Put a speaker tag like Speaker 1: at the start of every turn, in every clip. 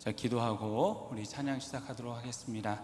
Speaker 1: 자, 기도하고 우리 찬양 시작하도록 하겠습니다.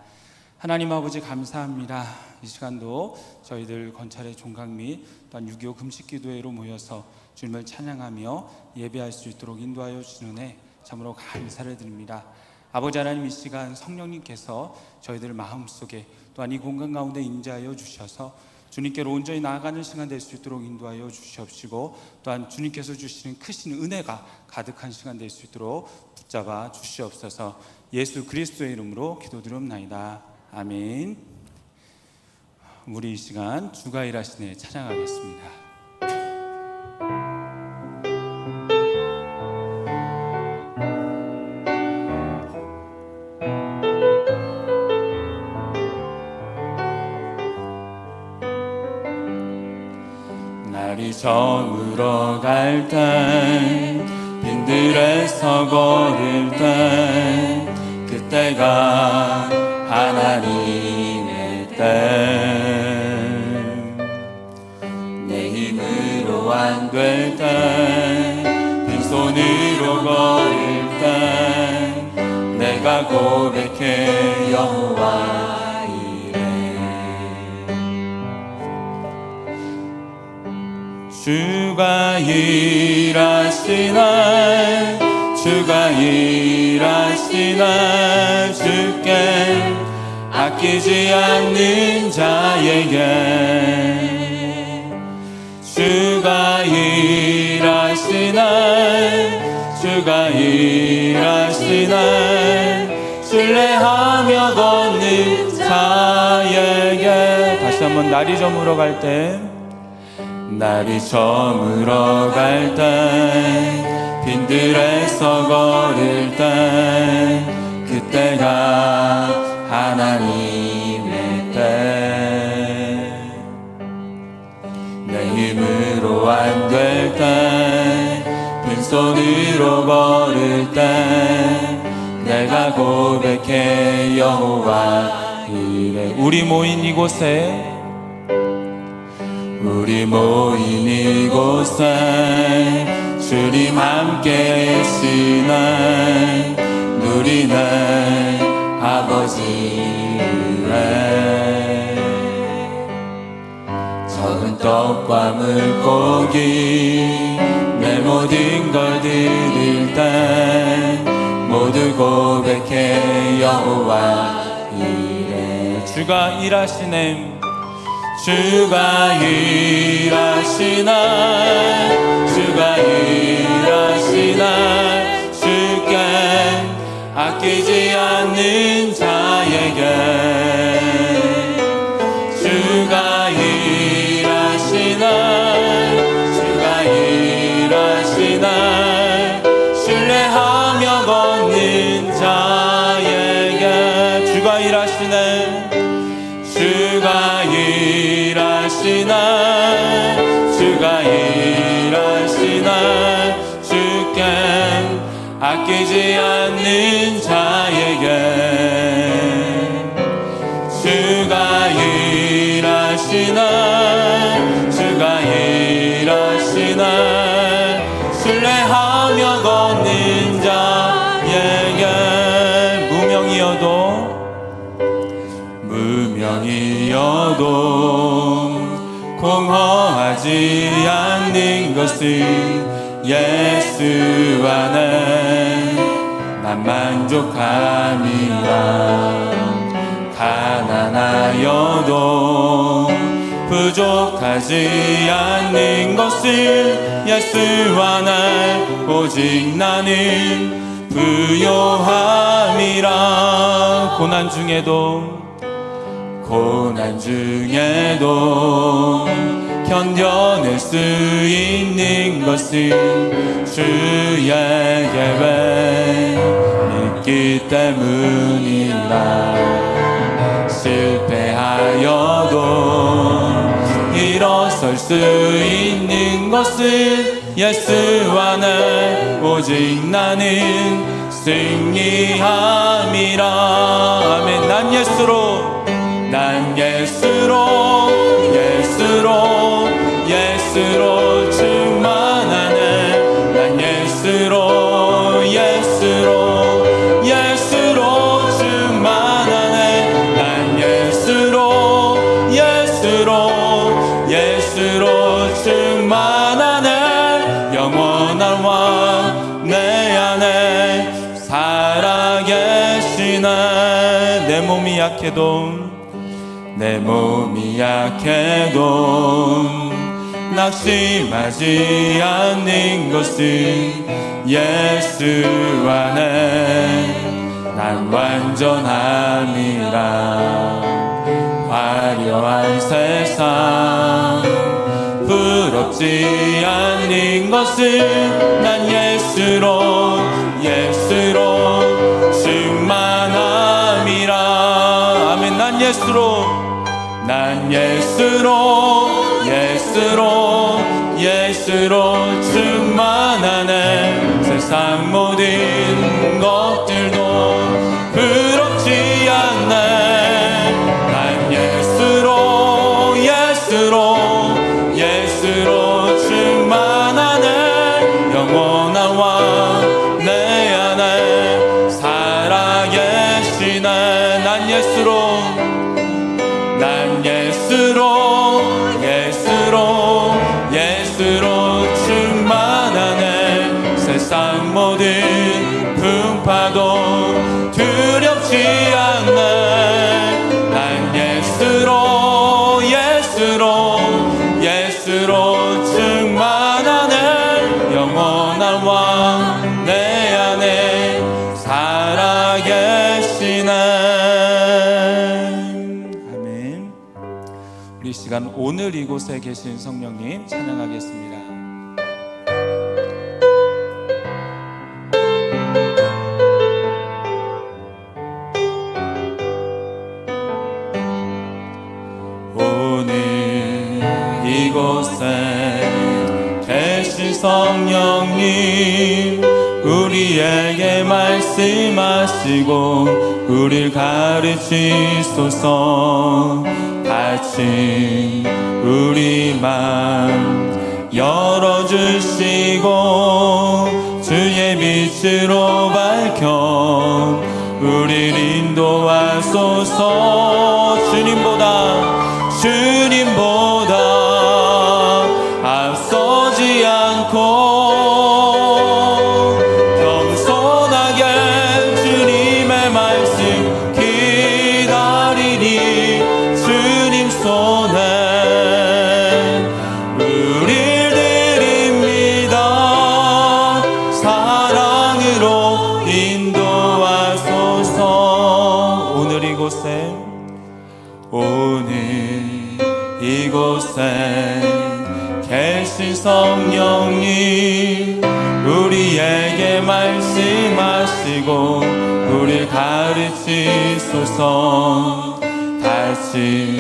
Speaker 1: 하나님 아버지 감사합니다. 이 시간도 저희들 건찰의 종각 및 또한 6.25 금식기도회로 모여서 주님을 찬양하며 예배할 수 있도록 인도하여 주시는 애 참으로 감사를 드립니다. 아버지 하나님, 이 시간 성령님께서 저희들 마음속에 또한 이 공간 가운데 임재하여 주셔서 주님께로 온전히 나아가는 시간 될 수 있도록 인도하여 주시옵시고, 또한 주님께서 주시는 크신 은혜가 가득한 시간 될 수 있도록 붙잡아 주시옵소서. 예수 그리스도의 이름으로 기도드립나이다. 아멘. 우리 이 시간 주가 일하시네 찬양하겠습니다. 날이 저물어 갈 때, 빈들에서 걸을 때, 그때가 하나님의 때. 내 힘으로 안 될 때, 빈손으로 걸을 때, 내가 고백해 여호와 주가 일하시나, 주가 일하시나, 주께 아끼지 않는 자에게. 주가 일하시나, 주가 일하시나, 신뢰하며 걷는 자에게. 다시 한번 날이 저물어 갈 때, 날이 저물어 갈 때, 빈들에서 걸을 때, 그때가 하나님의 때. 내 힘으로 안 될 때, 빈손으로 걸을 때, 내가 고백해 여호와 이래. 우리 모인 이곳에, 우리 모인 이곳에 주님 함께 계시네. 누리네 아버지 은혜. 적은 떡과 물고기 내 모든 걸 드릴 때, 모두 고백해 여호와 이래. 주가 일하시네, 주가 일하시나, 주가 일하시나, 주께 아끼지 않는 자에게. 주가 일하시나, 주가 일하시나, 신뢰하며 걷는 자에게. 주가 일하시네, 주가 일하시나, 주가 일하시나, 주께 아끼지 않는 자에게. 주가 일하시나, 주가 일하시나, 신뢰하며 걷는 자에게. 무명이어도 공허하지 않는 것은 예수 안에 난 만족함이라. 가난하여도 부족하지 않는 것은 예수 안에 오직 나는 부요함이라. 고난 중에도 견뎌낼 수 있는 것은 주의 계획 믿기 때문이라. 실패하여도 일어설 수 있는 것은 예수 안에 오직 나는 승리함이라. 아멘. 난 예수로, 난 예수로, 예수로, 예수로 충만하네. 난 예수로, 예수로, 예수로 안에 살아계시네. 내 몸이 약해도 낙심하지 않는 것은 예수 안에 난 완전함이라. 화려한 세상 부럽지 않는 것은 난 예수로 충만함이라. 아멘. 난 예수로 충만하네. 세상 모든 것들도 부럽지 않네. 난 예수로 충만하네. 영원한 왕 내 안에 살아계시네. 난 예수로 충만하네. 세상 모든 풍파도 두렵지 않네. 난 예수로 충만하네. 영원한 왕 내 안에 살아계시네. 아멘. 우리 시간 오늘 이곳에 계신 성령님 찬양하겠습니다. 오늘 이곳에 계신 성령님 우리에게 말씀하시고 우릴 가르치소서. 같이 우리 맘 열어주시고 주의 빛으로 밝혀 우릴 인도하소서. 주님보다 앞서지 않고 겸손하게 주님의 말씀 기다리니 주님 손에 우릴 드립니다. 사랑으로 인도하소서. 오늘 이곳에 계신 성령님 우리에게 말씀하시고 우릴 가르치소서. 다시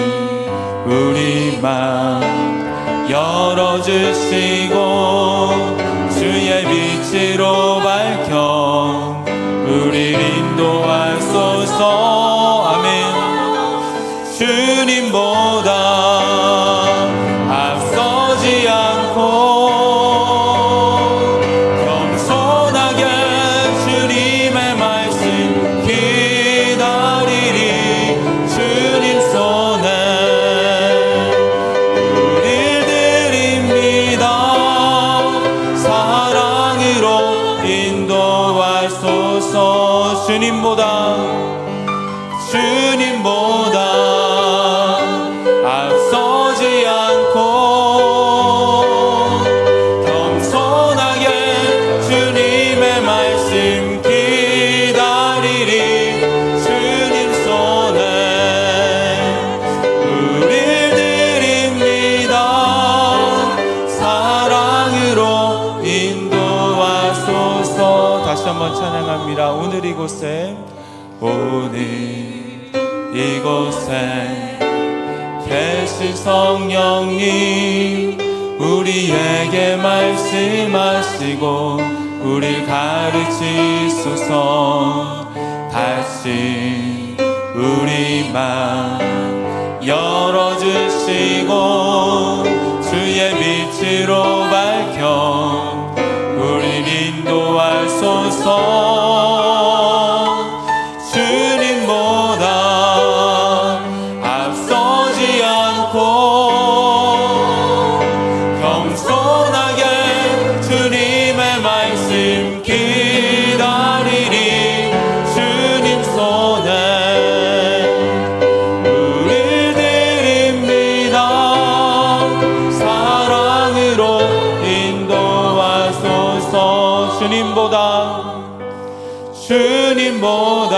Speaker 1: 우리 맘 열어주시고 주의 빛으로 밝혀 우릴 인도하소서. 아멘. 주님보다 앞서지 않고 겸손하게 주님의 말씀 기다리리 주님 손에 우릴 드립니다. 사랑으로 인도하소서. 주님보다 앞서지 않고 겸손하게 주님의 말씀 기다리리 주님 손에 우릴 드립니다. 사랑으로 인도하소서. 다시 한번 찬양합니다. 오늘 이곳에 계신 성령님 우리에게 말씀하시고 우릴 가르치소서. 다시 우리 맘 열어주시고 주의 빛으로 밝혀 우릴 인도하소서. 주님보다 앞서지 않고 겸손하게 주님의 말씀 기다리리 주님보다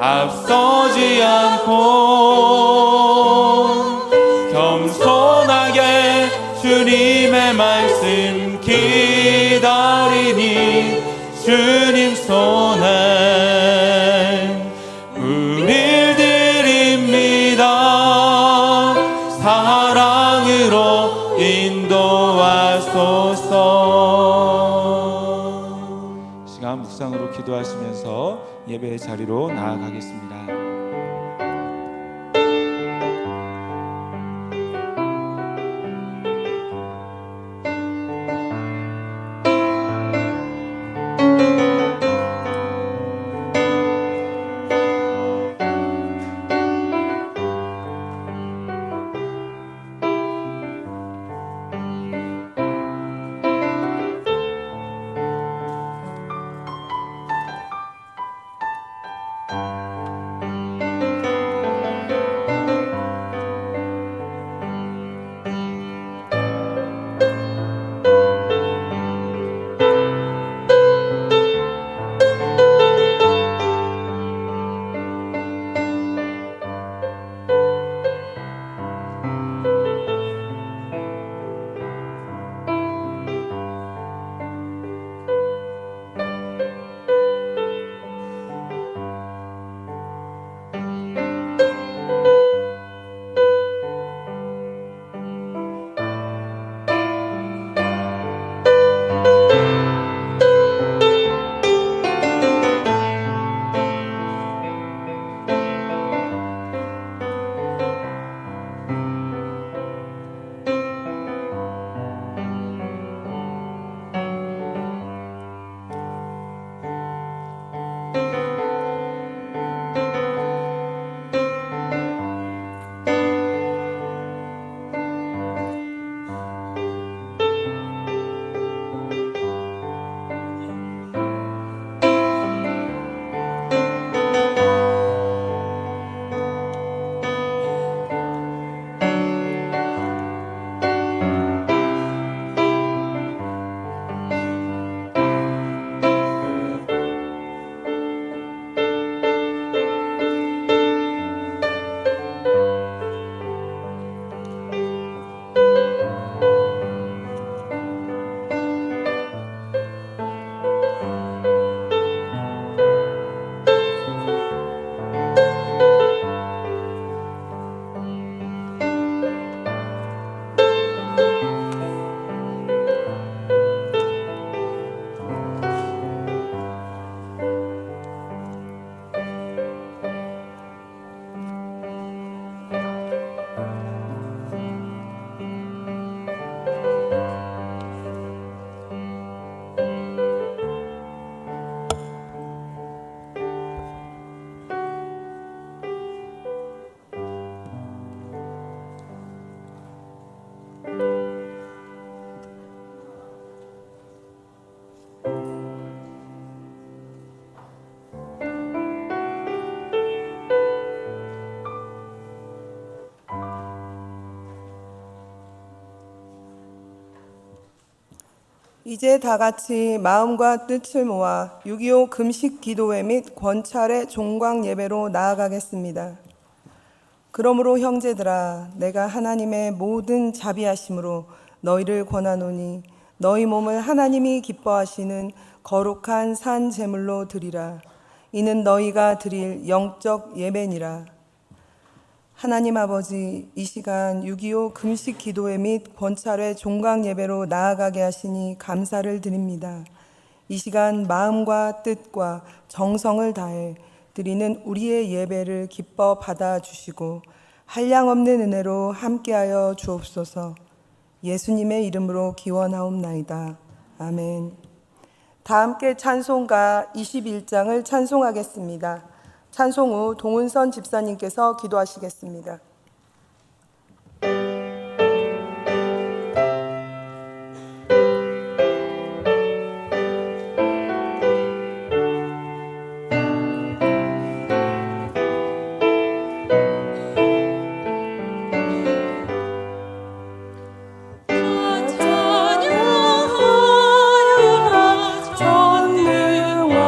Speaker 1: 앞서지 않고 겸손하게 주님의 말씀 기다리니 주님 손에 우릴 드립니다. 사랑으로 인도하소서. 시간 묵상으로 기도하시면서 예배의 자리로 나아가겠습니다.
Speaker 2: 이제 다 같이 마음과 뜻을 모아 6.25 금식 기도회 및 권찰의 종광 예배로 나아가겠습니다. 그러므로 형제들아, 내가 하나님의 모든 자비하심으로 너희를 권하노니 너희 몸을 하나님이 기뻐하시는 거룩한 산 제물로 드리라. 이는 너희가 드릴 영적 예배니라. 하나님 아버지, 이 시간 6.25 금식 기도회 및 권찰회 종강 예배로 나아가게 하시니 감사를 드립니다. 이 시간 마음과 뜻과 정성을 다해 드리는 우리의 예배를 기뻐 받아주시고 한량없는 은혜로 함께하여 주옵소서. 예수님의 이름으로 기원하옵나이다. 아멘. 다 함께 찬송가 21장을 찬송하겠습니다. 찬송 후 동은선 집사님께서 기도하시겠습니다.
Speaker 3: 찬양하여라 전능하신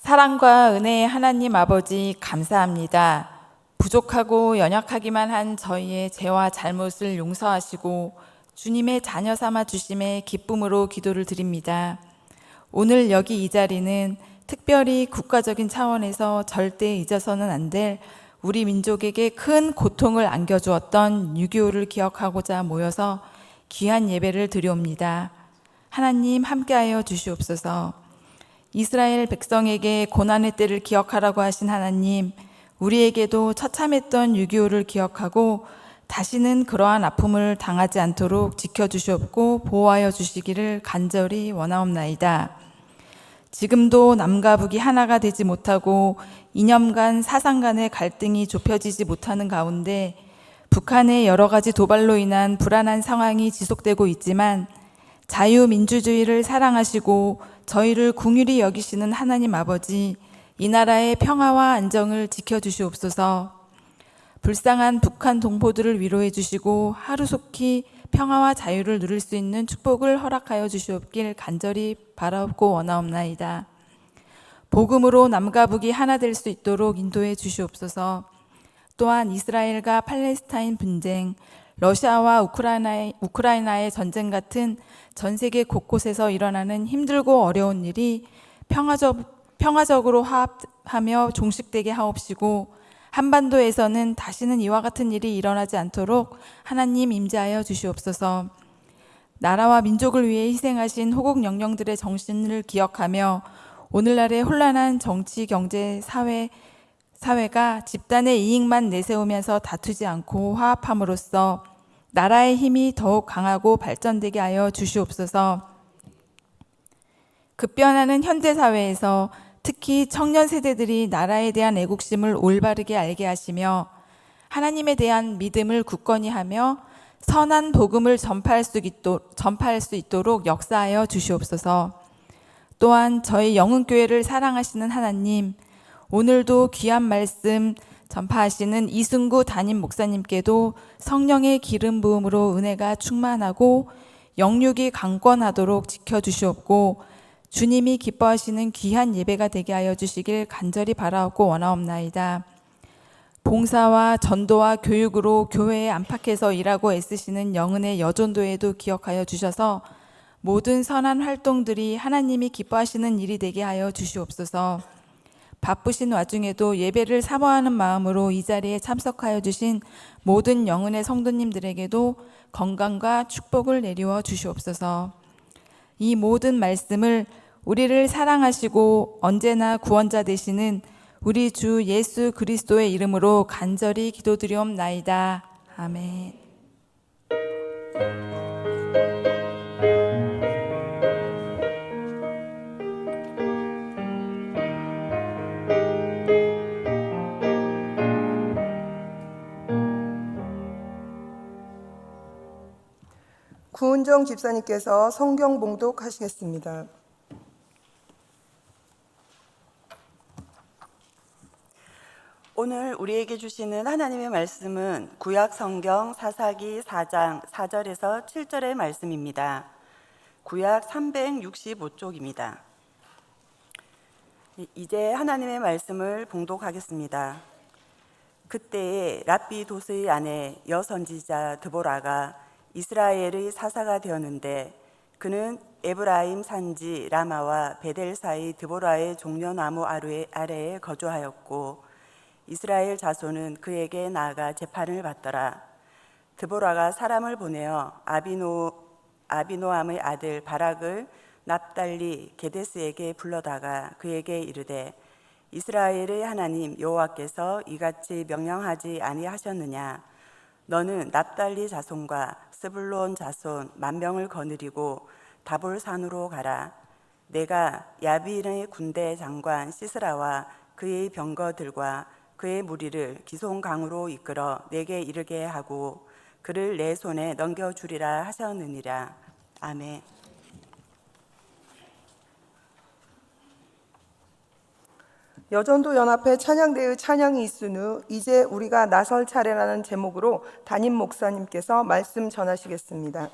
Speaker 3: 사랑과 은혜의 하나님 아버지 감사합니다. 부족하고 연약하기만 한 저희의 죄와 잘못을 용서하시고 주님의 자녀 삼아 주심에 기쁨으로 기도를 드립니다. 오늘 여기 이 자리는 특별히 국가적인 차원에서 절대 잊어서는 안 될 우리 민족에게 큰 고통을 안겨주었던 6.25를 기억하고자 모여서 귀한 예배를 드려옵니다. 하나님 함께하여 주시옵소서. 이스라엘 백성에게 고난의 때를 기억하라고 하신 하나님, 우리에게도 처참했던 6.25를 기억하고 다시는 그러한 아픔을 당하지 않도록 지켜주시옵고 보호하여 주시기를 간절히 원하옵나이다. 지금도 남과 북이 하나가 되지 못하고 이념 간 사상 간의 갈등이 좁혀지지 못하는 가운데 북한의 여러 가지 도발로 인한 불안한 상황이 지속되고 있지만 자유민주주의를 사랑하시고 저희를 긍휼히 여기시는 하나님 아버지, 이 나라의 평화와 안정을 지켜주시옵소서. 불쌍한 북한 동포들을 위로해 주시고 하루속히 평화와 자유를 누릴 수 있는 축복을 허락하여 주시옵길 간절히 바라옵고 원하옵나이다. 복음으로 남과 북이 하나 될 수 있도록 인도해 주시옵소서. 또한 이스라엘과 팔레스타인 분쟁, 러시아와 우크라이나의 전쟁 같은 전 세계 곳곳에서 일어나는 힘들고 어려운 일이 평화적으로 화합하며 종식되게 하옵시고 한반도에서는 다시는 이와 같은 일이 일어나지 않도록 하나님 임재하여 주시옵소서. 나라와 민족을 위해 희생하신 호국 영령들의 정신을 기억하며 오늘날의 혼란한 정치, 경제, 사회가 집단의 이익만 내세우면서 다투지 않고 화합함으로써 나라의 힘이 더욱 강하고 발전되게 하여 주시옵소서. 급변하는 현대 사회에서 특히 청년 세대들이 나라에 대한 애국심을 올바르게 알게 하시며 하나님에 대한 믿음을 굳건히 하며 선한 복음을 전파할 수 있도록 역사하여 주시옵소서. 또한 저희 영흥교회를 사랑하시는 하나님, 오늘도 귀한 말씀 전파하시는 이승구 담임 목사님께도 성령의 기름 부음으로 은혜가 충만하고 영육이 강권하도록 지켜주시옵고 주님이 기뻐하시는 귀한 예배가 되게 하여 주시길 간절히 바라옵고 원하옵나이다. 봉사와 전도와 교육으로 교회에 안팎에서 일하고 애쓰시는 영은의 여전도에도 기억하여 주셔서 모든 선한 활동들이 하나님이 기뻐하시는 일이 되게 하여 주시옵소서. 바쁘신 와중에도 예배를 사모하는 마음으로 이 자리에 참석하여 주신 모든 영은의 성도님들에게도 건강과 축복을 내리워 주시옵소서. 이 모든 말씀을 우리를 사랑하시고 언제나 구원자 되시는 우리 주 예수 그리스도의 이름으로 간절히 기도드리옵나이다. 아멘.
Speaker 2: 구은정 집사님께서 성경 봉독하시겠습니다.
Speaker 4: 오늘 우리에게 주시는 하나님의 말씀은 구약 성경 사사기 4장 4절에서 7절의 말씀입니다. 구약 365쪽입니다. 이제 하나님의 말씀을 봉독하겠습니다. 그때에 랍비 도스의 아내 여선지자 드보라가 이스라엘의 사사가 되었는데 그는 에브라임 산지 라마와 베델 사이 드보라의 종려나무 아래에 거주하였고 이스라엘 자손은 그에게 나아가 재판을 받더라. 드보라가 사람을 보내어 아비노함의 아들 바락을 납달리 게데스에게 불러다가 그에게 이르되 이스라엘의 하나님 여호와께서 이같이 명령하지 아니하셨느냐? 너는 납달리 자손과 스불론 자손 10,000명을 거느리고 다볼산으로 가라. 내가 야빈의 군대 장관 시스라와 그의 병거들과 그의 무리를 기송강으로 이끌어 내게 이르게 하고 그를 내 손에 넘겨주리라 하셨느니라. 아멘.
Speaker 2: 여전도 연합회 찬양대의 찬양이 있은 후 이제 우리가 나설 차례라는 제목으로 담임 목사님께서 말씀 전하시겠습니다.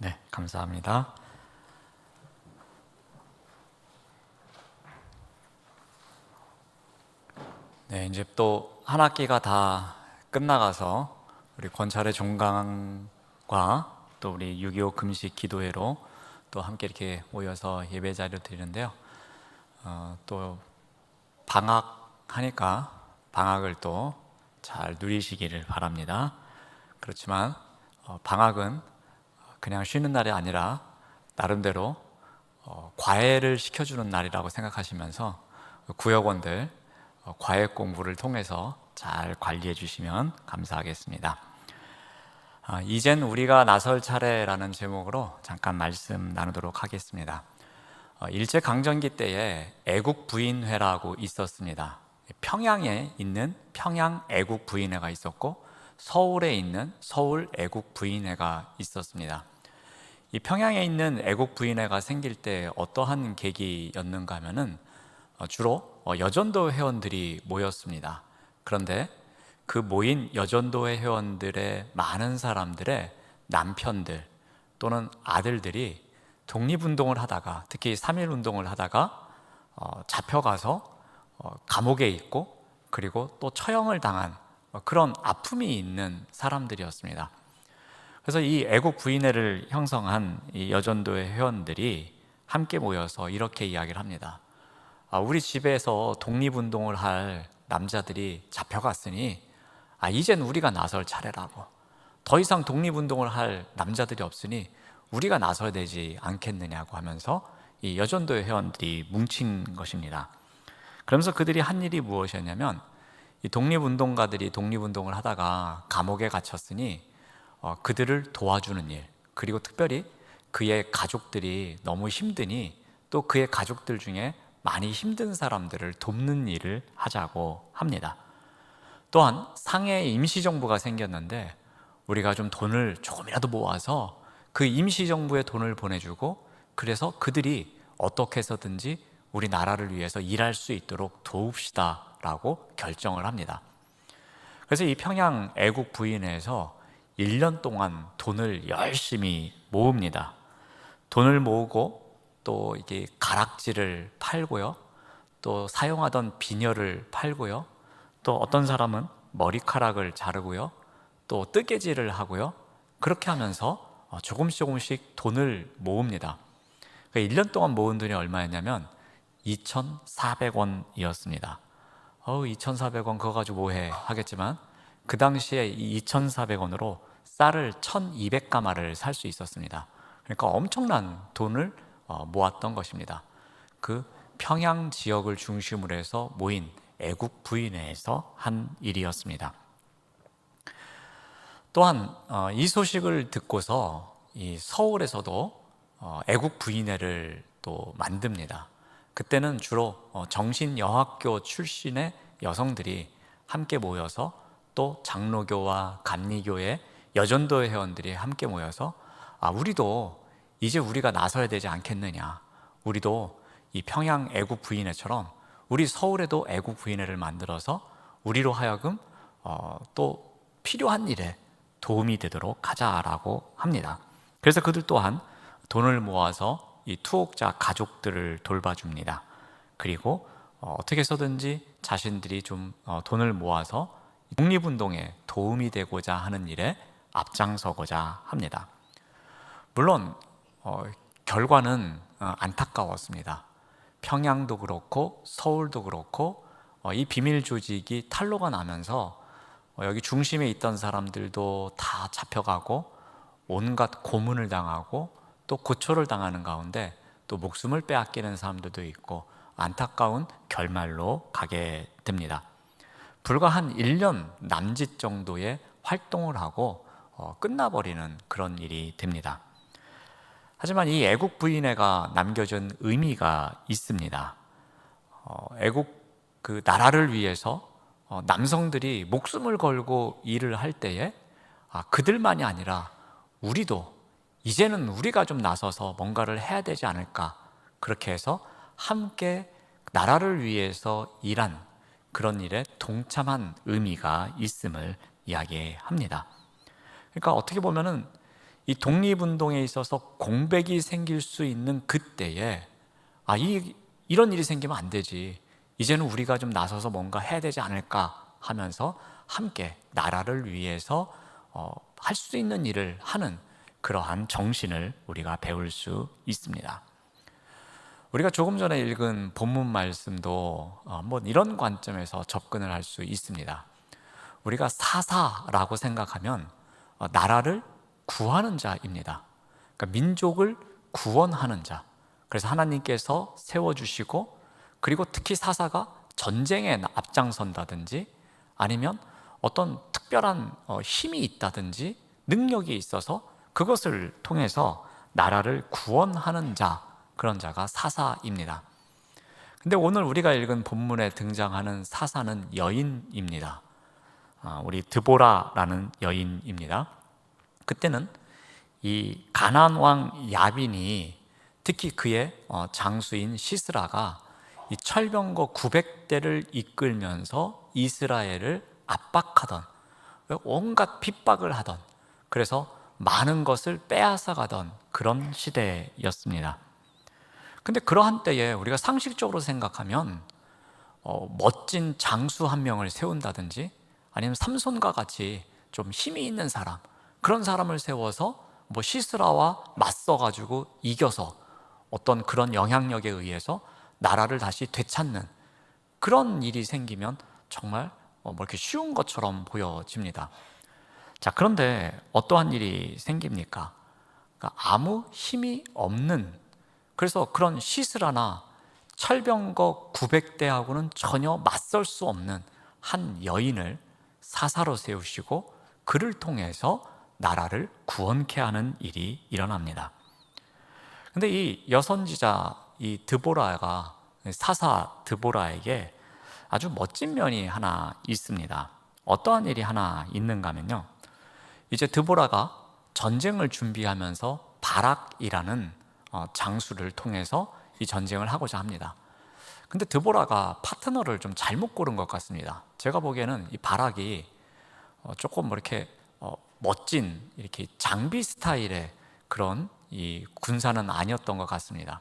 Speaker 5: 네, 감사합니다. 네, 이제 또 한 학기가 다 끝나가서 우리 권찰의 종강과 또 우리 6.25 금식 기도회로 또 함께 이렇게 모여서 예배 자리를 드리는데요. 또 방학하니까 방학을 또 잘 누리시기를 바랍니다. 그렇지만 방학은 그냥 쉬는 날이 아니라 나름대로 과외를 시켜주는 날이라고 생각하시면서 구역원들 과외 공부를 통해서 잘 관리해 주시면 감사하겠습니다. 이젠 우리가 나설 차례라는 제목으로 잠깐 말씀 나누도록 하겠습니다. 일제강점기 때에 애국부인회라고 있었습니다. 평양에 있는 평양애국부인회가 있었고 서울에 있는 서울애국부인회가 있었습니다. 이 평양에 있는 애국부인회가 생길 때 어떠한 계기였는가 하면은 주로 여전도 회원들이 모였습니다. 그런데 그 모인 여전도 회원들의 많은 사람들의 남편들 또는 아들들이 독립운동을 하다가, 특히 3.1 운동을 하다가 잡혀가서 감옥에 있고, 그리고 또 처형을 당한 그런 아픔이 있는 사람들이었습니다. 그래서 이 애국 부인회를 형성한 이 여전도의 회원들이 함께 모여서 이렇게 이야기를 합니다. 우리 집에서 독립운동을 할 남자들이 잡혀갔으니 이젠 우리가 나설 차례라고. 더 이상 독립운동을 할 남자들이 없으니 우리가 나서야 되지 않겠느냐고 하면서 이 여전도의 회원들이 뭉친 것입니다. 그러면서 그들이 한 일이 무엇이었냐면, 이 독립운동가들이 독립운동을 하다가 감옥에 갇혔으니 그들을 도와주는 일, 그리고 특별히 그의 가족들이 너무 힘드니 또 그의 가족들 중에 많이 힘든 사람들을 돕는 일을 하자고 합니다. 또한 상해에 임시정부가 생겼는데 우리가 좀 돈을 조금이라도 모아서 그 임시정부에 돈을 보내주고, 그래서 그들이 어떻게 해서든지 우리 나라를 위해서 일할 수 있도록 도웁시다 라고 결정을 합니다. 그래서 이 평양 애국 부인회에서 1년 동안 돈을 열심히 모읍니다. 돈을 모으고 또 이게 가락지를 팔고요, 또 사용하던 비녀를 팔고요, 또 어떤 사람은 머리카락을 자르고요, 또 뜨개질을 하고요. 그렇게 하면서 조금씩 돈을 모읍니다. 1년 동안 모은 돈이 얼마였냐면 2,400원이었습니다. 2,400원 그거 가지고 뭐해 하겠지만, 그 당시에 이 2,400원으로 쌀을 1,200가마를 살 수 있었습니다. 그러니까 엄청난 돈을 모았던 것입니다. 그 평양 지역을 중심으로 해서 모인 애국 부인회에서 한 일이었습니다. 또한 이 소식을 듣고서 이 서울에서도 애국 부인회를 또 만듭니다. 그때는 주로 정신여학교 출신의 여성들이 함께 모여서, 또 장로교와 감리교의 여전도 회원들이 함께 모여서 우리도 이제 우리가 나서야 되지 않겠느냐, 우리도 이 평양 애국 부인회처럼 우리 서울에도 애국 부인회를 만들어서 우리로 하여금 또 필요한 일에 도움이 되도록 하자라고 합니다. 그래서 그들 또한 돈을 모아서 이 투옥자 가족들을 돌봐줍니다. 그리고 어떻게 해서든지 자신들이 좀 돈을 모아서 독립운동에 도움이 되고자 하는 일에 앞장서고자 합니다. 물론 결과는 안타까웠습니다. 평양도 그렇고 서울도 그렇고 이 비밀 조직이 탄로가 나면서 여기 중심에 있던 사람들도 다 잡혀가고 온갖 고문을 당하고 또 고초를 당하는 가운데 또 목숨을 빼앗기는 사람들도 있고 안타까운 결말로 가게 됩니다. 불과 한 1년 남짓 정도의 활동을 하고 끝나버리는 그런 일이 됩니다. 하지만 이 애국 부인회가 남겨준 의미가 있습니다. 애국 그 나라를 위해서 남성들이 목숨을 걸고 일을 할 때에 그들만이 아니라 우리도 이제는 우리가 좀 나서서 뭔가를 해야 되지 않을까, 그렇게 해서 함께 나라를 위해서 일한 그런 일에 동참한 의미가 있음을 이야기합니다. 그러니까 어떻게 보면은 이 독립운동에 있어서 공백이 생길 수 있는 그때에 이런 일이 생기면 안 되지, 이제는 우리가 좀 나서서 뭔가 해야 되지 않을까 하면서 함께 나라를 위해서 할 수 있는 일을 하는 그러한 정신을 우리가 배울 수 있습니다. 우리가 조금 전에 읽은 본문 말씀도 한번 이런 관점에서 접근을 할 수 있습니다. 우리가 사사라고 생각하면 나라를 구하는 자입니다. 그러니까 민족을 구원하는 자. 그래서 하나님께서 세워주시고, 그리고 특히 사사가 전쟁에 앞장선다든지 아니면 어떤 특별한 힘이 있다든지 능력이 있어서 그것을 통해서 나라를 구원하는 자, 그런 자가 사사입니다. 근데 오늘 우리가 읽은 본문에 등장하는 사사는 여인입니다. 우리 드보라라는 여인입니다. 그때는 이 가나안 왕 야빈이, 특히 그의 장수인 시스라가 이 철병거 900대를 이끌면서 이스라엘을 압박하던, 온갖 핍박을 하던, 그래서 많은 것을 빼앗아 가던 그런 시대였습니다. 근데 그러한 때에 우리가 상식적으로 생각하면 멋진 장수 한 명을 세운다든지 아니면 삼손과 같이 좀 힘이 있는 사람, 그런 사람을 세워서 뭐 시스라와 맞서가지고 이겨서 어떤 그런 영향력에 의해서 나라를 다시 되찾는 그런 일이 생기면 정말 뭐 이렇게 쉬운 것처럼 보여집니다. 자, 그런데 어떠한 일이 생깁니까? 그러니까 아무 힘이 없는, 그래서 그런 시스라나 철병거 900대하고는 전혀 맞설 수 없는 한 여인을 사사로 세우시고 그를 통해서 나라를 구원케 하는 일이 일어납니다. 근데 이 여선지자 이 드보라가 사사 드보라에게 아주 멋진 면이 하나 있습니다. 어떠한 일이 하나 있는가 하면요, 이제 드보라가 전쟁을 준비하면서 바락이라는 장수를 통해서 이 전쟁을 하고자 합니다. 근데 드보라가 파트너를 좀 잘못 고른 것 같습니다. 제가 보기에는 이 바락이 조금 뭐 이렇게 멋진 이렇게 장비 스타일의 그런 이 군사는 아니었던 것 같습니다.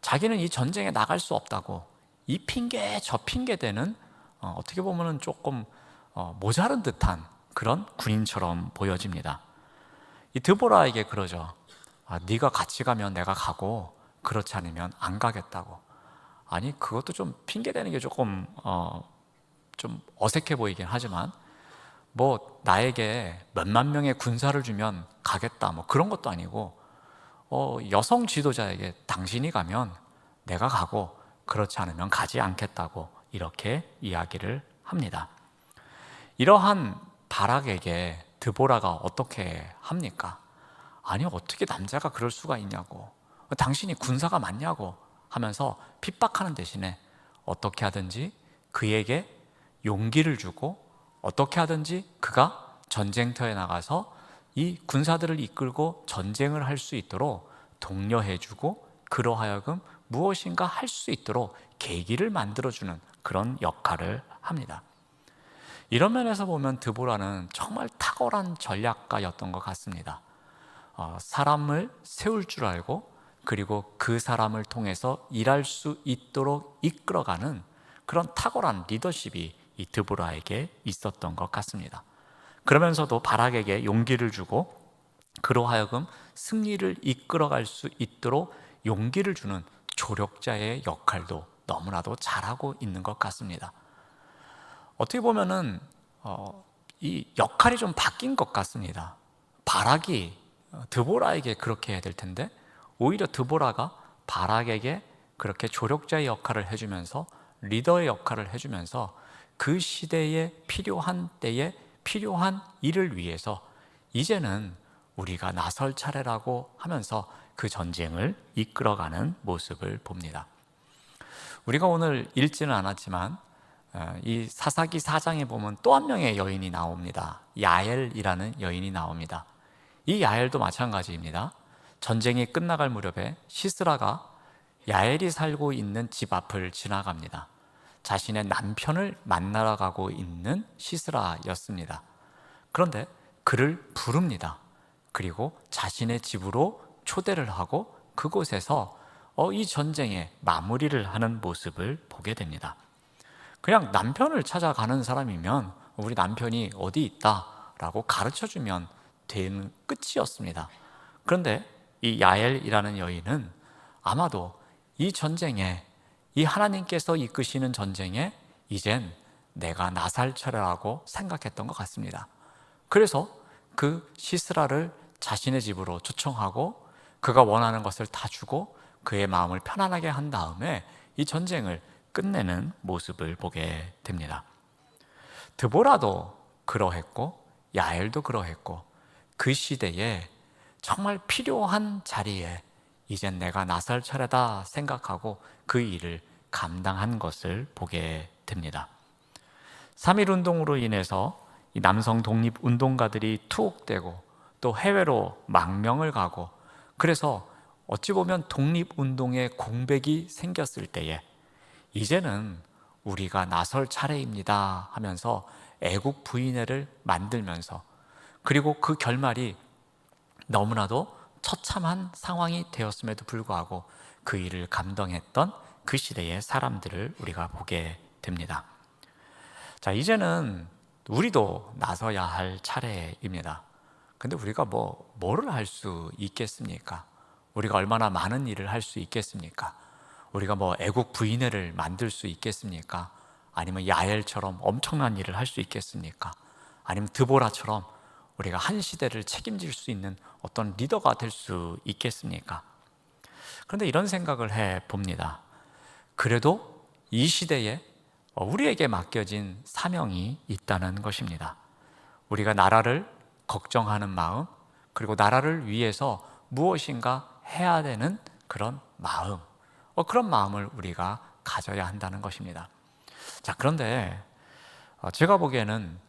Speaker 5: 자기는 이 전쟁에 나갈 수 없다고 이 핑계 저 핑계 대는 어떻게 보면은 조금 모자른 듯한 그런 군인처럼 보여집니다. 이 드보라에게 그러죠. 네가 같이 가면 내가 가고 그렇지 않으면 안 가겠다고. 아니, 그것도 좀 핑계 대는 게 조금 좀 어색해 보이긴 하지만 뭐 나에게 몇만 명의 군사를 주면 가겠다 뭐 그런 것도 아니고 여성 지도자에게 당신이 가면 내가 가고 그렇지 않으면 가지 않겠다고 이렇게 이야기를 합니다. 이러한 바락에게 드보라가 어떻게 합니까? 아니, 어떻게 남자가 그럴 수가 있냐고, 당신이 군사가 맞냐고 하면서 핍박하는 대신에 어떻게 하든지 그에게 용기를 주고 어떻게 하든지 그가 전쟁터에 나가서 이 군사들을 이끌고 전쟁을 할 수 있도록 독려해주고 그로 하여금 무엇인가 할 수 있도록 계기를 만들어주는 그런 역할을 합니다. 이런 면에서 보면 드보라는 정말 탁월한 전략가였던 것 같습니다. 사람을 세울 줄 알고 그리고 그 사람을 통해서 일할 수 있도록 이끌어가는 그런 탁월한 리더십이 이 드보라에게 있었던 것 같습니다. 그러면서도 바락에게 용기를 주고 그로 하여금 승리를 이끌어갈 수 있도록 용기를 주는 조력자의 역할도 너무나도 잘하고 있는 것 같습니다. 어떻게 보면은 이 역할이 좀 바뀐 것 같습니다. 바락이 드보라에게 그렇게 해야 될 텐데 오히려 드보라가 바락에게 그렇게 조력자의 역할을 해주면서 리더의 역할을 해주면서 그 시대에 필요한 때에 필요한 일을 위해서 이제는 우리가 나설 차례라고 하면서 그 전쟁을 이끌어가는 모습을 봅니다. 우리가 오늘 읽지는 않았지만 이 사사기 4장에 보면 또 한 명의 여인이 나옵니다. 야엘이라는 여인이 나옵니다. 이 야엘도 마찬가지입니다. 전쟁이 끝나갈 무렵에 시스라가 야엘이 살고 있는 집 앞을 지나갑니다. 자신의 남편을 만나러 가고 있는 시스라였습니다. 그런데 그를 부릅니다. 그리고 자신의 집으로 초대를 하고 그곳에서 이 전쟁의 마무리를 하는 모습을 보게 됩니다. 그냥 남편을 찾아가는 사람이면 우리 남편이 어디 있다라고 가르쳐주면 되는 끝이었습니다. 그런데 이 야엘이라는 여인은 아마도 이 전쟁에, 이 하나님께서 이끄시는 전쟁에 이젠 내가 나설 차례라고 생각했던 것 같습니다. 그래서 그 시스라를 자신의 집으로 초청하고 그가 원하는 것을 다 주고 그의 마음을 편안하게 한 다음에 이 전쟁을 끝내는 모습을 보게 됩니다. 드보라도 그러했고 야엘도 그러했고 그 시대에 정말 필요한 자리에 이젠 내가 나설 차례다 생각하고 그 일을 감당한 것을 보게 됩니다. 3.1운동으로 인해서 이 남성 독립운동가들이 투옥되고 또 해외로 망명을 가고 그래서 어찌 보면 독립운동의 공백이 생겼을 때에 이제는 우리가 나설 차례입니다 하면서 애국 부인회를 만들면서 그리고 그 결말이 너무나도 처참한 상황이 되었음에도 불구하고 그 일을 감당했던 그 시대의 사람들을 우리가 보게 됩니다. 자, 이제는 우리도 나서야 할 차례입니다. 근데 우리가 뭐를 할 수 있겠습니까? 우리가 얼마나 많은 일을 할 수 있겠습니까? 우리가 애국 부인회를 만들 수 있겠습니까? 아니면 야엘처럼 엄청난 일을 할 수 있겠습니까? 아니면 드보라처럼 우리가 한 시대를 책임질 수 있는 어떤 리더가 될 수 있겠습니까? 그런데 이런 생각을 해 봅니다. 그래도 이 시대에 우리에게 맡겨진 사명이 있다는 것입니다. 우리가 나라를 걱정하는 마음, 그리고 나라를 위해서 무엇인가 해야 되는 그런 마음, 그런 마음을 우리가 가져야 한다는 것입니다. 자, 그런데 제가 보기에는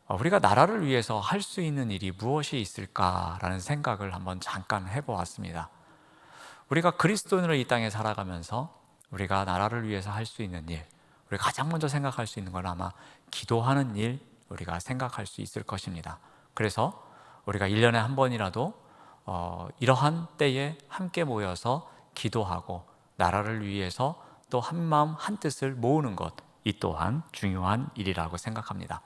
Speaker 5: 우리가 나라를 위해서 할 수 있는 일이 무엇이 있을까라는 생각을 한번 잠깐 해보았습니다. 우리가 그리스도인으로 이 땅에 살아가면서 우리가 나라를 위해서 할 수 있는 일, 우리가 가장 먼저 생각할 수 있는 건 아마 기도하는 일, 우리가 생각할 수 있을 것입니다. 그래서 우리가 1년에 한 번이라도 이러한 때에 함께 모여서 기도하고 나라를 위해서 또 한마음 한뜻을 모으는 것, 이 또한 중요한 일이라고 생각합니다.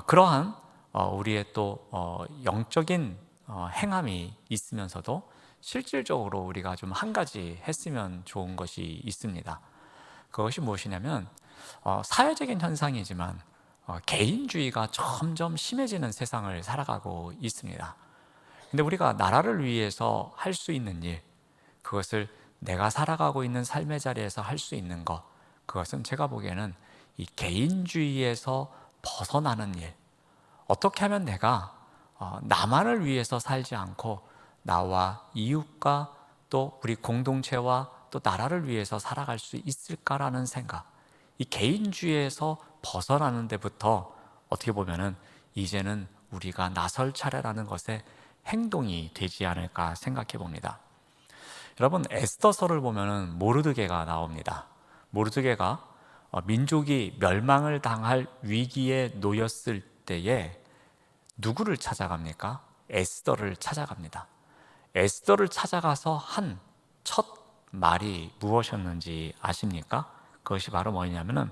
Speaker 5: 그러한 우리의 또 영적인 행함이 있으면서도 실질적으로 우리가 좀 한 가지 했으면 좋은 것이 있습니다. 그것이 무엇이냐면 사회적인 현상이지만 개인주의가 점점 심해지는 세상을 살아가고 있습니다. 근데 우리가 나라를 위해서 할 수 있는 일, 그것을 내가 살아가고 있는 삶의 자리에서 할 수 있는 것, 그것은 제가 보기에는 이 개인주의에서 벗어나는 일, 어떻게 하면 내가 나만을 위해서 살지 않고 나와 이웃과 또 우리 공동체와 또 나라를 위해서 살아갈 수 있을까라는 생각, 이 개인주의에서 벗어나는 데부터 어떻게 보면은 이제는 우리가 나설 차례라는 것에 행동이 되지 않을까 생각해 봅니다. 여러분, 에스더서를 보면은 모르드게가 나옵니다. 모르드게가 민족이 멸망을 당할 위기에 놓였을 때에 누구를 찾아갑니까? 에스더를 찾아갑니다. 에스더를 찾아가서 한 첫 말이 무엇이었는지 아십니까? 그것이 바로 뭐냐면은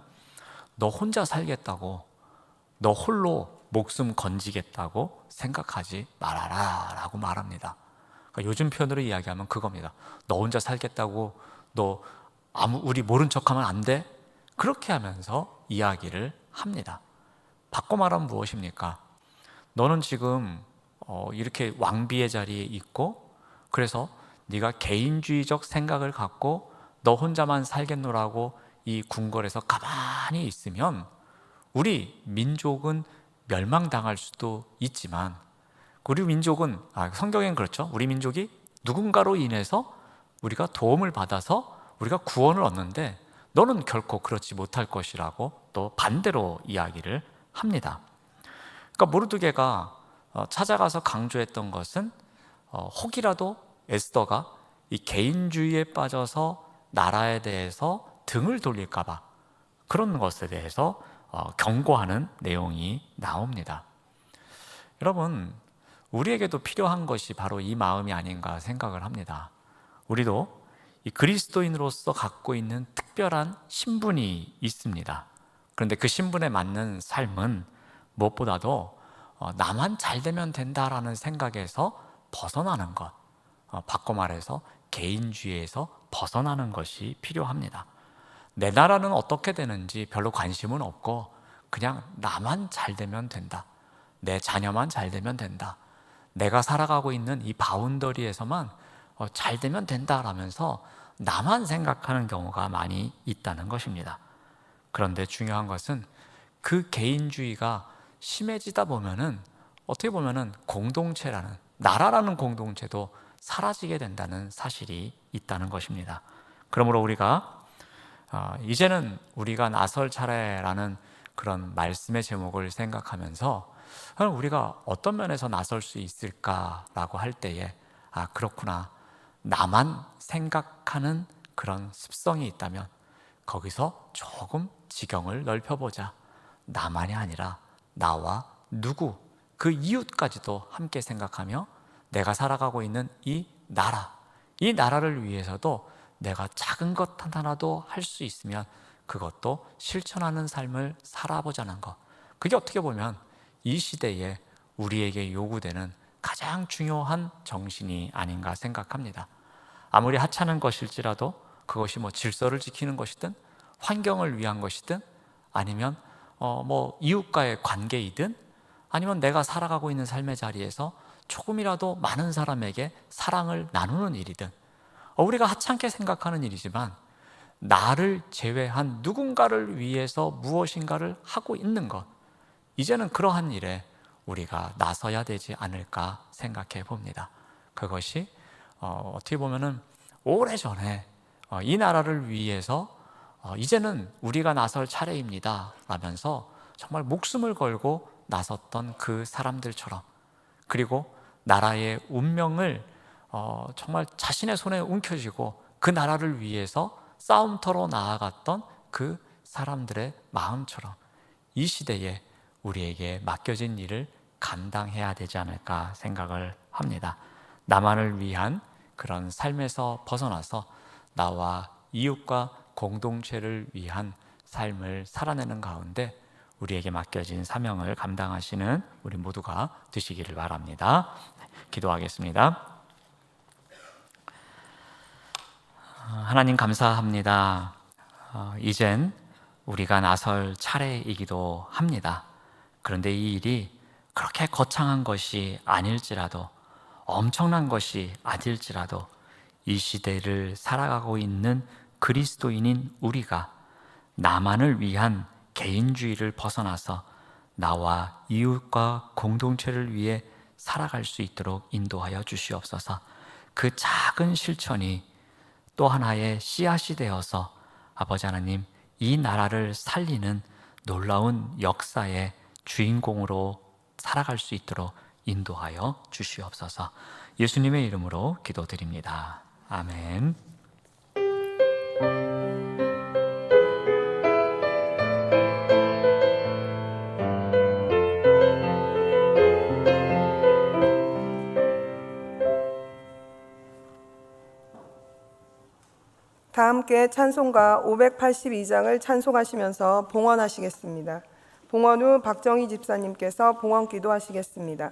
Speaker 5: 너 혼자 살겠다고, 너 홀로 목숨 건지겠다고 생각하지 말아라 라고 말합니다. 그러니까 요즘 표현으로 이야기하면 그겁니다. 너 혼자 살겠다고, 너 우리 모른 척하면 안 돼? 그렇게 하면서 이야기를 합니다. 바꿔 말하면 무엇입니까? 너는 지금 이렇게 왕비의 자리에 있고, 그래서 네가 개인주의적 생각을 갖고 너 혼자만 살겠노라고 이 궁궐에서 가만히 있으면 우리 민족은 멸망당할 수도 있지만, 우리 민족은 성경엔 그렇죠. 우리 민족이 누군가로 인해서 우리가 도움을 받아서 우리가 구원을 얻는데 너는 결코 그렇지 못할 것이라고 또 반대로 이야기를 합니다. 그러니까 모르드게가 찾아가서 강조했던 것은 혹이라도 에스더가 이 개인주의에 빠져서 나라에 대해서 등을 돌릴까 봐 그런 것에 대해서 경고하는 내용이 나옵니다. 여러분, 우리에게도 필요한 것이 바로 이 마음이 아닌가 생각을 합니다. 우리도 이 그리스도인으로서 갖고 있는 특별한 신분이 있습니다. 그런데 그 신분에 맞는 삶은 무엇보다도 나만 잘 되면 된다라는 생각에서 벗어나는 것, 바꿔 말해서 개인주의에서 벗어나는 것이 필요합니다. 내 나라는 어떻게 되는지 별로 관심은 없고 그냥 나만 잘 되면 된다, 내 자녀만 잘 되면 된다, 내가 살아가고 있는 이 바운더리에서만 잘 되면 된다라면서 나만 생각하는 경우가 많이 있다는 것입니다. 그런데 중요한 것은 그 개인주의가 심해지다 보면은 어떻게 보면은 공동체라는, 나라라는 공동체도 사라지게 된다는 사실이 있다는 것입니다. 그러므로 우리가 이제는 우리가 나설 차례라는 그런 말씀의 제목을 생각하면서 우리가 어떤 면에서 나설 수 있을까라고 할 때에 그렇구나, 나만 생각하는 그런 습성이 있다면 거기서 조금 지경을 넓혀보자. 나만이 아니라 나와 누구, 그 이웃까지도 함께 생각하며 내가 살아가고 있는 이 나라를 위해서도 내가 작은 것 하나도 할 수 있으면 그것도 실천하는 삶을 살아보자는 것, 그게 어떻게 보면 이 시대에 우리에게 요구되는 가장 중요한 정신이 아닌가 생각합니다. 아무리 하찮은 것일지라도 그것이 질서를 지키는 것이든 환경을 위한 것이든 아니면 이웃과의 관계이든 아니면 내가 살아가고 있는 삶의 자리에서 조금이라도 많은 사람에게 사랑을 나누는 일이든 우리가 하찮게 생각하는 일이지만 나를 제외한 누군가를 위해서 무엇인가를 하고 있는 것, 이제는 그러한 일에 우리가 나서야 되지 않을까 생각해 봅니다. 그것이 어떻게 보면은 오래전에 이 나라를 위해서 이제는 우리가 나설 차례입니다 라면서 정말 목숨을 걸고 나섰던 그 사람들처럼, 그리고 나라의 운명을 정말 자신의 손에 움켜쥐고 그 나라를 위해서 싸움터로 나아갔던 그 사람들의 마음처럼 이 시대에 우리에게 맡겨진 일을 감당해야 되지 않을까 생각을 합니다. 나만을 위한 그런 삶에서 벗어나서 나와 이웃과 공동체를 위한 삶을 살아내는 가운데 우리에게 맡겨진 사명을 감당하시는 우리 모두가 되시기를 바랍니다. 기도하겠습니다. 하나님 감사합니다. 이젠 우리가 나설 차례이기도 합니다. 그런데 이 일이 그렇게 거창한 것이 아닐지라도, 엄청난 것이 아닐지라도 이 시대를 살아가고 있는 그리스도인인 우리가 나만을 위한 개인주의를 벗어나서 나와 이웃과 공동체를 위해 살아갈 수 있도록 인도하여 주시옵소서. 그 작은 실천이 또 하나의 씨앗이 되어서 아버지 하나님, 이 나라를 살리는 놀라운 역사의 주인공으로 살아갈 수 있도록 인도하여 주시옵소서. 예수님의 이름으로 기도드립니다. 아멘.
Speaker 2: 다 함께 찬송가 582장을 찬송하시면서 봉헌하시겠습니다. 봉헌 후 박정희 집사님께서 봉헌 기도하시겠습니다.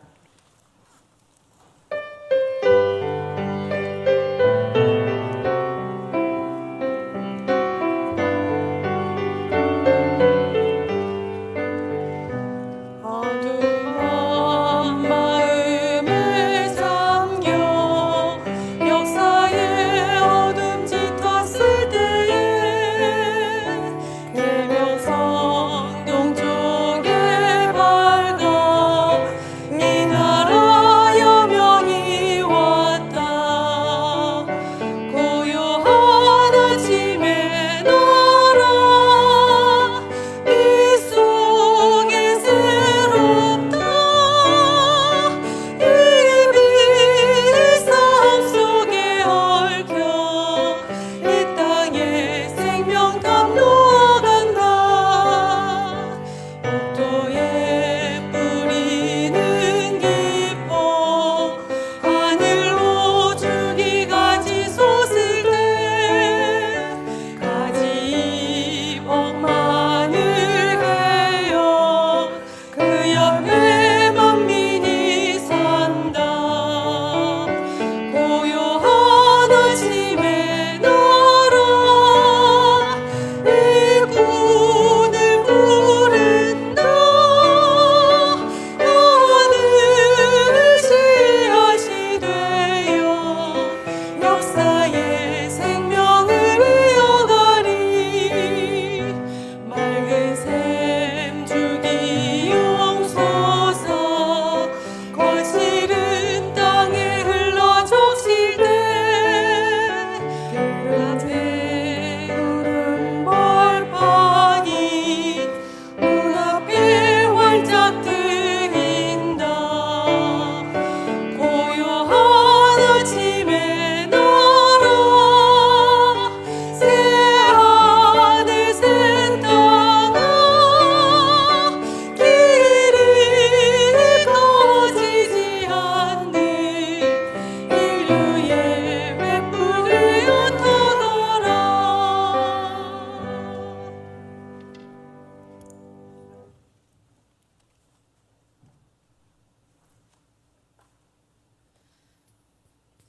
Speaker 6: 동쪽에 밝아 이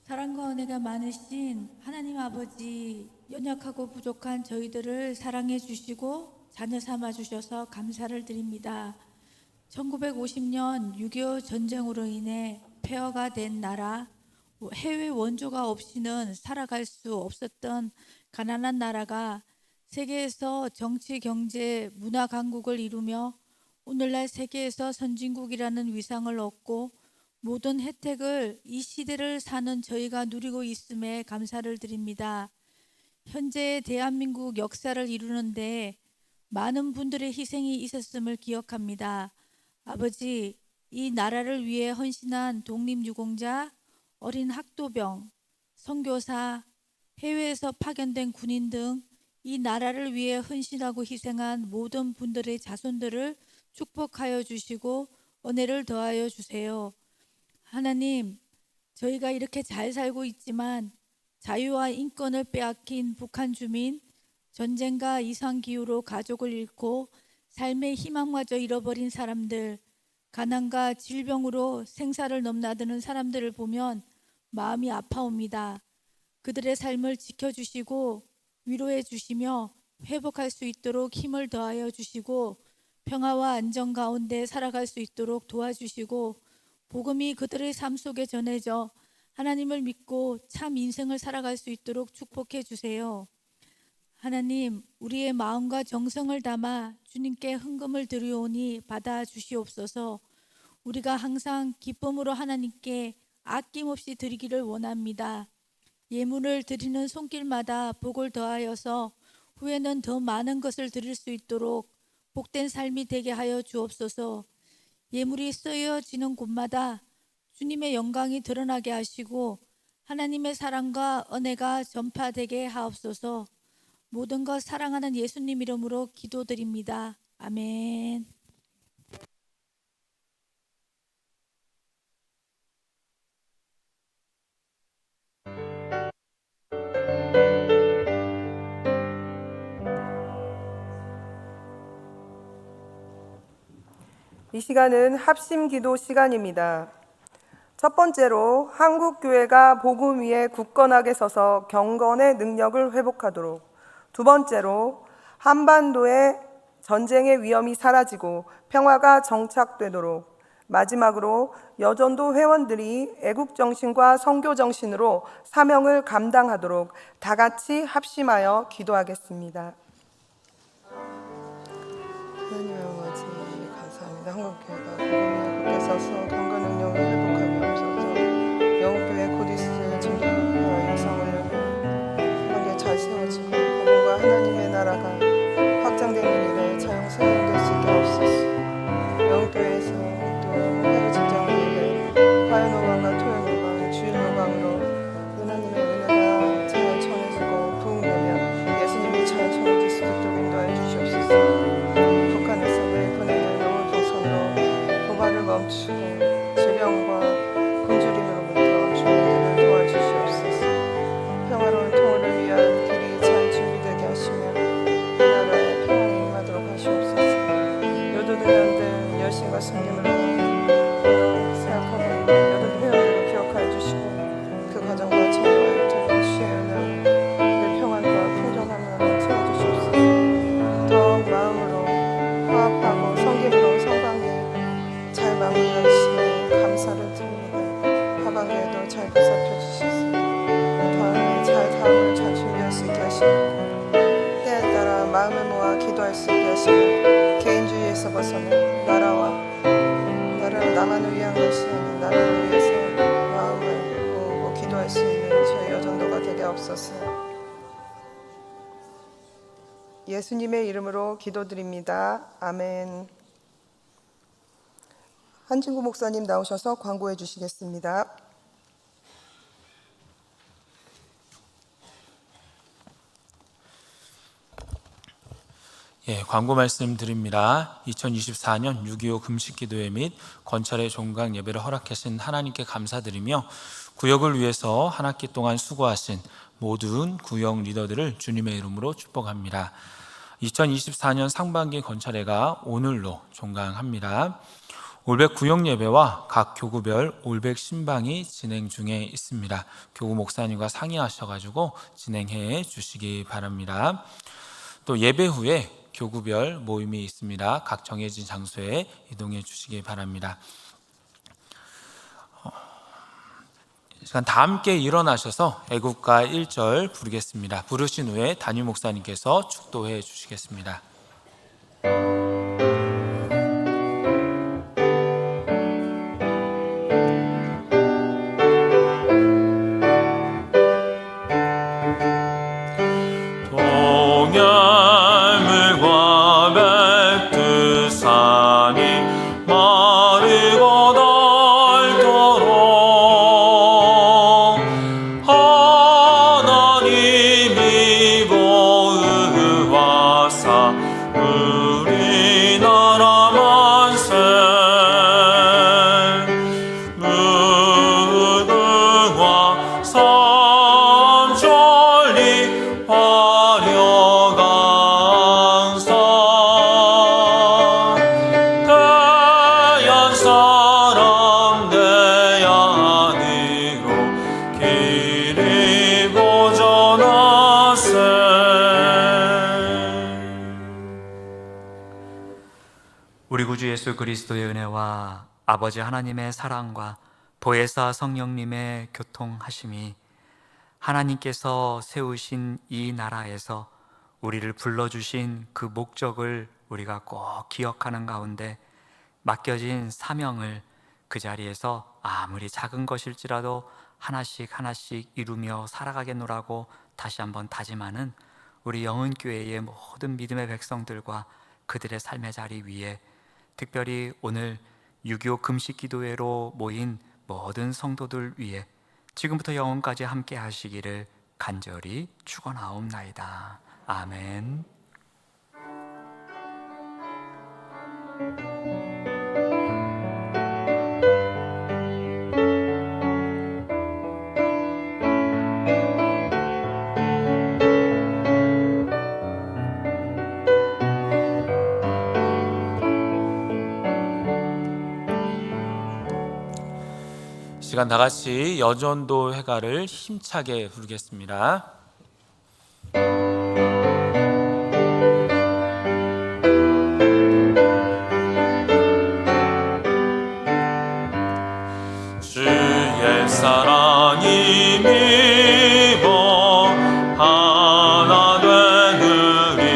Speaker 6: 사랑과 은혜가 많으신 하나님 아버지, 연약하고 부족한 저희들을 사랑해 주시고 자녀 삼아 주셔서 감사를 드립니다. 1950년 6.25 전쟁으로 인해 폐허가 된 나라, 해외 원조가 없이는 살아갈 수 없었던 가난한 나라가 세계에서 정치, 경제, 문화 강국을 이루며 오늘날 세계에서 선진국이라는 위상을 얻고 모든 혜택을 이 시대를 사는 저희가 누리고 있음에 감사를 드립니다. 현재의 대한민국 역사를 이루는데 많은 분들의 희생이 있었음을 기억합니다. 아버지, 이 나라를 위해 헌신한 독립유공자, 어린 학도병, 선교사, 해외에서 파견된 군인 등 이 나라를 위해 헌신하고 희생한 모든 분들의 자손들을 축복하여 주시고 은혜를 더하여 주세요. 하나님, 저희가 이렇게 잘 살고 있지만 자유와 인권을 빼앗긴 북한 주민, 전쟁과 이상기후로 가족을 잃고 삶의 희망마저 잃어버린 사람들, 가난과 질병으로 생사를 넘나드는 사람들을 보면 마음이 아파옵니다. 그들의 삶을 지켜주시고 위로해 주시며 회복할 수 있도록 힘을 더하여 주시고 평화와 안정 가운데 살아갈 수 있도록 도와주시고 복음이 그들의 삶 속에 전해져 하나님을 믿고 참 인생을 살아갈 수 있도록 축복해 주세요. 하나님, 우리의 마음과 정성을 담아 주님께 헌금을 드리오니 받아 주시옵소서. 우리가 항상 기쁨으로 하나님께 아낌없이 드리기를 원합니다. 예물을 드리는 손길마다 복을 더하여서 후에는 더 많은 것을 드릴 수 있도록 복된 삶이 되게 하여 주옵소서. 예물이 쓰여지는 곳마다 주님의 영광이 드러나게 하시고 하나님의 사랑과 은혜가 전파되게 하옵소서. 모든 것 사랑하는 예수님 이름으로 기도드립니다. 아멘.
Speaker 2: 이 시간은 합심 기도 시간입니다. 첫 번째로 한국 교회가 복음 위에 굳건하게 서서 경건의 능력을 회복하도록, 두 번째로 한반도의 전쟁의 위험이 사라지고 평화가 정착되도록, 마지막으로 여전도 회원들이 애국 정신과 선교 정신으로 사명을 감당하도록 다 같이 합심하여 기도하겠습니다. 하나님 아버지, 감사합니다. 한국교회가 복음 위에 굳게 서서 경건 능력을 회복하게 하옵소서. 영국교회 코디스 전도와 영성을 여기 하게 잘 세워지고 복음과 하나님의 나라가 확장되는 일에 자영생활될 수 있게 하옵소서. 영국교회에서 또 해외 직장 예배, 화요노방과 토요노방, 주일노방으로 하나님의 은혜가 잘 전해지고 부흥되며 예수님이 잘 전해질 수 있도록 인도하여 주시옵소서. 북한에서 늘 보내는 영혼 동선으로 도발을 멈추고 질병과 굶주림으로부터 주민들을 도와주시옵소서. 평화로운 통일을 위한 길이 잘 준비되게 하시며 이 나라에 평안이 임하도록 하시옵소서. 요도드 회원들 열심과 섬김으로 생각하고 있는 요도드 회원들을 기억하여 주시고 그 가정과 자녀와 일터를 취하여 늘 평안과 풍성함을 채워주시옵소서. 더 마음으로 화합하고 성김으로 성관계 잘 마무리할 시에 감사를 드립니다. 하반기에도 잘 보살펴 주시소. 다음을 잘 준비할 수 있게 하시고 때에 따라 마음을 모아 기도할 수 있게 하시고 개인주의에서 벗어나 나라를 나만을 위한 것이 아닌 나라를 위해서 마음을 모으고 기도할 수 있는 저희 여전도가 되게 하옵소서. 예수님의 이름으로 기도드립니다. 아멘. 한진구 목사님 나오셔서 광고해 주시겠습니다.
Speaker 1: 광고 말씀드립니다. 2024년 6.25 금식기도회 및 건찰의 종강 예배를 허락하신 하나님께 감사드리며 구역을 위해서 한 학기 동안 수고하신 모든 구역 리더들을 주님의 이름으로 축복합니다. 2024년 상반기 건찰회가 오늘로 종강합니다. 올백 구역 예배와 각 교구별 올백 신방이 진행 중에 있습니다. 교구 목사님과 상의하셔가지고 진행해 주시기 바랍니다. 또 예배 후에 교구별 모임이 있습니다. 각 정해진 장소에 이동해 주시기 바랍니다. 이 시간 다 함께 일어나셔서 애국가 1절 부르겠습니다. 부르신 후에 담임 목사님께서 축도해 주시겠습니다.
Speaker 5: 우리 구주 예수 그리스도의 은혜와 아버지 하나님의 사랑과 보혜사 성령님의 교통하심이 하나님께서 세우신 이 나라에서 우리를 불러주신 그 목적을 우리가 꼭 기억하는 가운데 맡겨진 사명을 그 자리에서 아무리 작은 것일지라도 하나씩 이루며 살아가겠노라고 다시 한번 다짐하는 우리 영은교회의 모든 믿음의 백성들과 그들의 삶의 자리 위에, 특별히 오늘 6.25 금식기도회로 모인 모든 성도들 위해 지금부터 영원까지 함께 하시기를 간절히 축원하옵나이다. 아멘.
Speaker 1: 시간 다 같이 여전도 회가를 힘차게 부르겠습니다. 주의 사랑이 미워 하나 되느니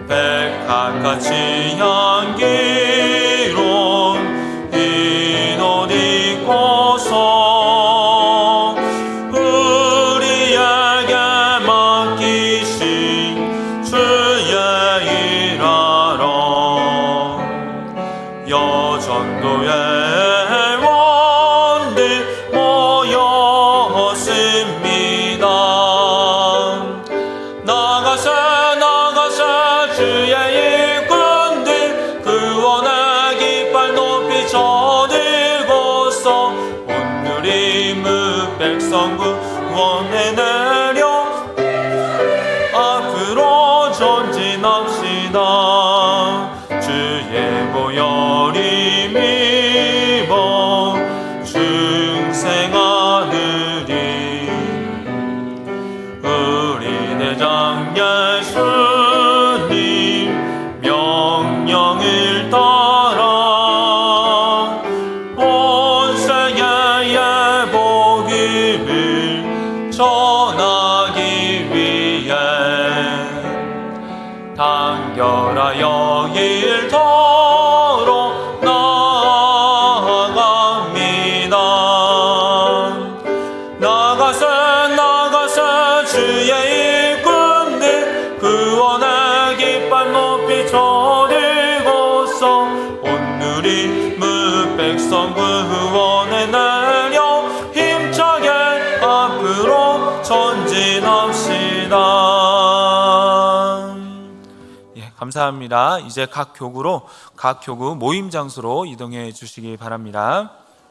Speaker 1: 백합같이 향기로운 이옷 입고서 우리에게 맡기신 주의 일하러 여전도에 회원들 모였습니다. 나가세 주의 일꾼들 구원의 깃발 높이 쳐들고서 오늘이 백성 구원에 내려 앞으로 전진합시다. 주의 보혈이 미워 중생하느니 우리 대장 예수님 명령을 따라 온 세계에 복음을 전하기 위해 단결하여 일터로 나아갑니다. 나가세 주의 일꾼들 구원의 깃발 높이 쳐들고서 오늘이 백성 구원에 내려 힘차게 앞으로 전진합시다. 감사합니다. 이제 각 교구 모임 장소로 이동해 주시기 바랍니다.